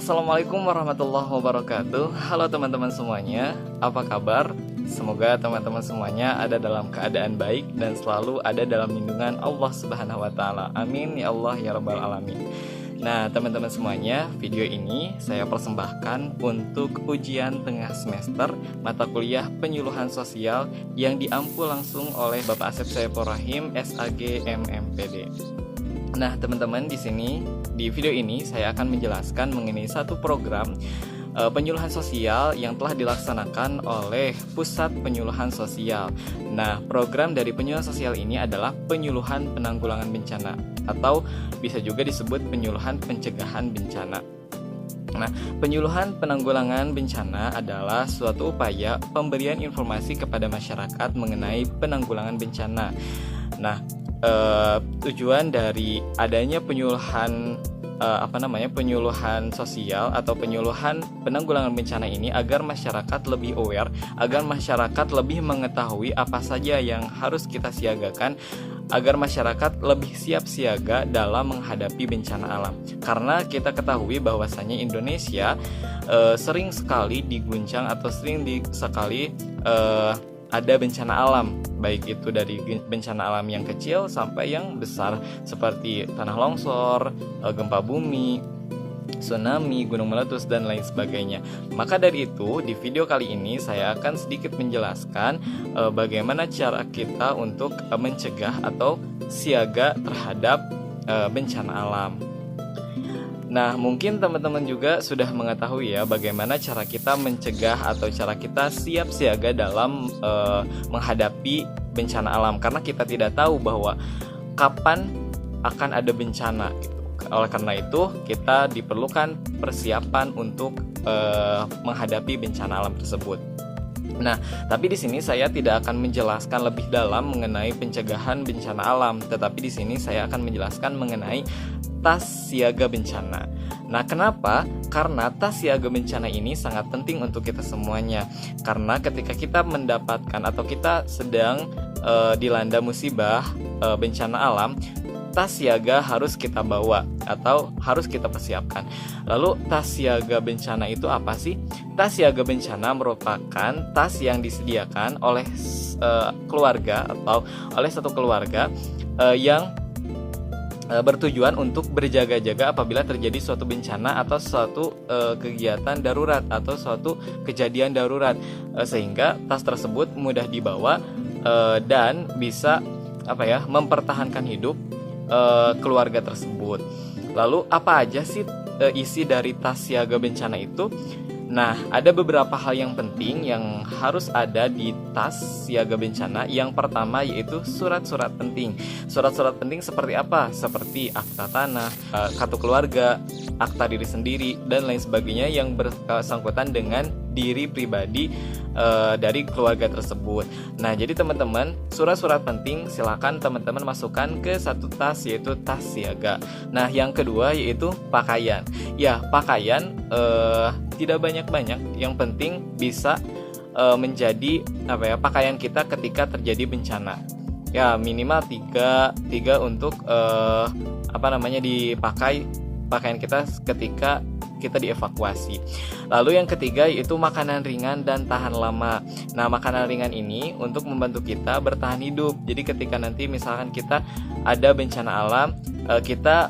Assalamualaikum warahmatullahi wabarakatuh. Halo teman-teman semuanya, apa kabar? Semoga teman-teman semuanya ada dalam keadaan baik dan selalu ada dalam lindungan Allah Subhanahu wa taala. Amin ya Allah ya rabbal alamin. Nah, teman-teman semuanya, video ini saya persembahkan untuk ujian tengah semester mata kuliah penyuluhan sosial yang diampu langsung oleh Bapak Asep Saiful Rahim, SAG MMPD. Nah, teman-teman, di video ini saya akan menjelaskan mengenai satu program penyuluhan sosial yang telah dilaksanakan oleh Pusat Penyuluhan Sosial. Nah, program dari penyuluhan sosial ini adalah penyuluhan penanggulangan bencana atau bisa juga disebut penyuluhan pencegahan bencana. Nah, penyuluhan penanggulangan bencana adalah suatu upaya pemberian informasi kepada masyarakat mengenai penanggulangan bencana. Nah, tujuan dari adanya penyuluhan penyuluhan sosial atau penyuluhan penanggulangan bencana ini agar masyarakat lebih aware, agar masyarakat lebih mengetahui apa saja yang harus kita siagakan, agar masyarakat lebih siap siaga dalam menghadapi bencana alam. Karena kita ketahui bahwasannya Indonesia sering sekali diguncang atau ada bencana alam, baik itu dari bencana alam yang kecil sampai yang besar seperti tanah longsor, gempa bumi, tsunami, gunung meletus, dan lain sebagainya. Maka dari itu, di video kali ini saya akan sedikit menjelaskan bagaimana cara kita untuk mencegah atau siaga terhadap bencana alam. Nah, mungkin teman-teman juga sudah mengetahui ya bagaimana cara kita mencegah atau cara kita siap siaga dalam menghadapi bencana alam, karena kita tidak tahu bahwa kapan akan ada bencana gitu. Oleh karena itu, kita diperlukan persiapan untuk menghadapi bencana alam tersebut. Nah, tapi di sini saya tidak akan menjelaskan lebih dalam mengenai pencegahan bencana alam, tetapi di sini saya akan menjelaskan mengenai tas siaga bencana. Nah, kenapa? Karena tas siaga bencana ini sangat penting untuk kita semuanya. Karena ketika kita mendapatkan atau kita sedang dilanda musibah bencana alam, tas siaga harus kita bawa atau harus kita persiapkan. Lalu tas siaga bencana itu apa sih? Tas siaga bencana merupakan tas yang disediakan oleh keluarga atau oleh satu keluarga yang bertujuan untuk berjaga-jaga apabila terjadi suatu bencana atau suatu kegiatan darurat atau suatu kejadian darurat, sehingga tas tersebut mudah dibawa dan bisa mempertahankan hidup keluarga tersebut. Lalu apa aja sih isi dari tas siaga bencana itu? Nah, ada beberapa hal yang penting yang harus ada di tas siaga bencana. Yang pertama yaitu surat-surat penting. Surat-surat penting seperti apa? Seperti akta tanah, kartu keluarga, akta diri sendiri, dan lain sebagainya yang bersangkutan dengan diri pribadi dari keluarga tersebut. Nah, jadi teman-teman, surat-surat penting silakan teman-teman masukkan ke satu tas, yaitu tas siaga. Nah, yang kedua yaitu pakaian. Ya, pakaian tidak banyak-banyak, yang penting bisa menjadi pakaian kita ketika terjadi bencana. Ya, minimal tiga untuk dipakai pakaian kita ketika kita dievakuasi. Lalu yang ketiga yaitu makanan ringan dan tahan lama. Nah, makanan ringan ini untuk membantu kita bertahan hidup. Jadi ketika nanti misalkan kita ada bencana alam, kita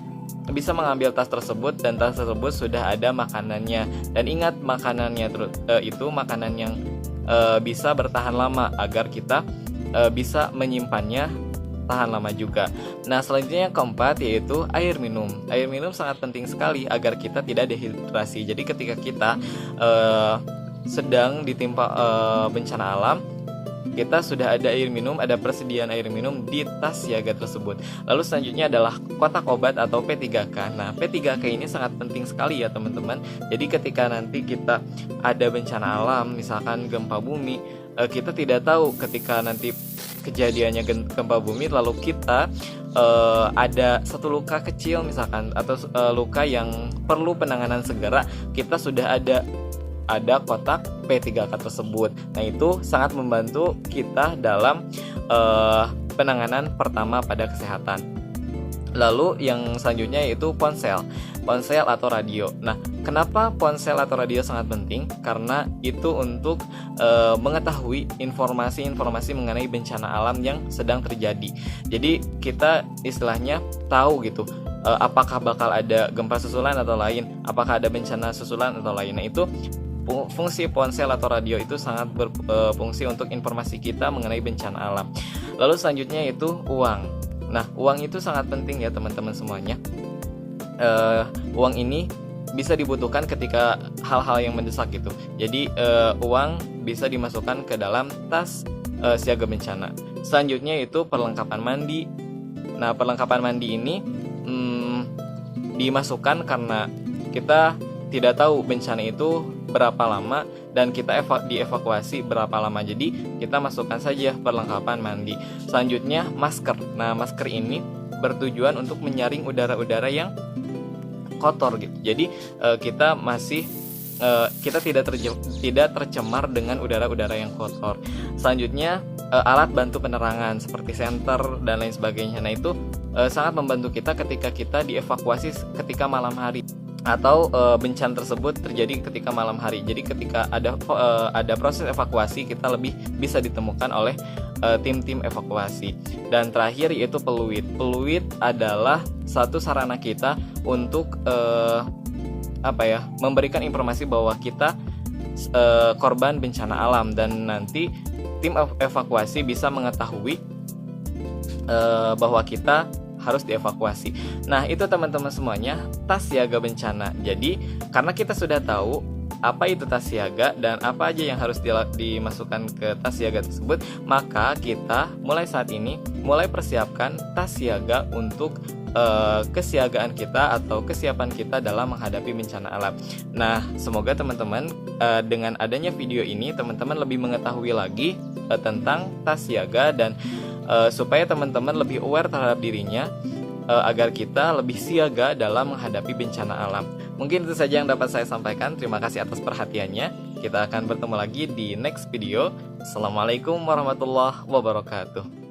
bisa mengambil tas tersebut dan tas tersebut sudah ada makanannya. Dan ingat, makanannya itu makanan yang bisa bertahan lama agar kita bisa menyimpannya tahan lama juga. Nah, selanjutnya yang keempat yaitu air minum. Air minum sangat penting sekali agar kita tidak dehidrasi. Jadi ketika kita sedang ditimpa bencana alam, kita sudah ada air minum, ada persediaan air minum di tas siaga tersebut. Lalu selanjutnya adalah kotak obat atau P3K. Nah, P3K ini sangat penting sekali ya teman-teman. Jadi ketika nanti kita ada bencana alam, misalkan gempa bumi, kita tidak tahu ketika nanti kejadiannya gempa bumi lalu kita ada satu luka kecil misalkan atau luka yang perlu penanganan segera, kita sudah ada kotak P3K tersebut. Nah, itu sangat membantu kita dalam penanganan pertama pada kesehatan. Lalu yang selanjutnya yaitu ponsel atau radio. Nah, kenapa ponsel atau radio sangat penting? Karena itu untuk mengetahui informasi-informasi mengenai bencana alam yang sedang terjadi. Jadi kita istilahnya tahu gitu, apakah bakal ada gempa susulan atau lain, apakah ada bencana susulan atau lain. Nah, itu fungsi ponsel atau radio itu sangat berfungsi untuk informasi kita mengenai bencana alam. Lalu selanjutnya yaitu uang. Nah, uang itu sangat penting ya teman-teman semuanya. Uang ini bisa dibutuhkan ketika hal-hal yang mendesak gitu. Jadi uang bisa dimasukkan ke dalam tas siaga bencana. Selanjutnya itu perlengkapan mandi. Nah, perlengkapan mandi ini dimasukkan karena kita tidak tahu bencana itu berapa lama dan kita dievakuasi berapa lama. Jadi kita masukkan saja perlengkapan mandi. Selanjutnya masker. Nah, masker ini bertujuan untuk menyaring udara-udara yang kotor gitu. Jadi kita tidak tercemar dengan udara-udara yang kotor. Selanjutnya alat bantu penerangan seperti senter dan lain sebagainya. Nah, itu sangat membantu kita ketika kita dievakuasi ketika malam hari, atau bencana tersebut terjadi ketika malam hari. Jadi ketika ada proses evakuasi, kita lebih bisa ditemukan oleh tim-tim evakuasi. Dan terakhir yaitu peluit. Peluit adalah satu sarana kita untuk memberikan informasi bahwa kita korban bencana alam, dan nanti tim evakuasi bisa mengetahui bahwa kita harus dievakuasi. Nah, itu teman-teman semuanya tas siaga bencana. Jadi, karena kita sudah tahu apa itu tas siaga dan apa aja yang harus dimasukkan ke tas siaga tersebut, maka kita mulai saat ini mulai persiapkan tas siaga untuk kesiagaan kita atau kesiapan kita dalam menghadapi bencana alam. Nah, semoga teman-teman dengan adanya video ini teman-teman lebih mengetahui lagi tentang tas siaga, dan supaya teman-teman lebih aware terhadap dirinya, agar kita lebih siaga dalam menghadapi bencana alam. Mungkin itu saja yang dapat saya sampaikan. Terima kasih atas perhatiannya. Kita akan bertemu lagi di next video. Assalamualaikum warahmatullahi wabarakatuh.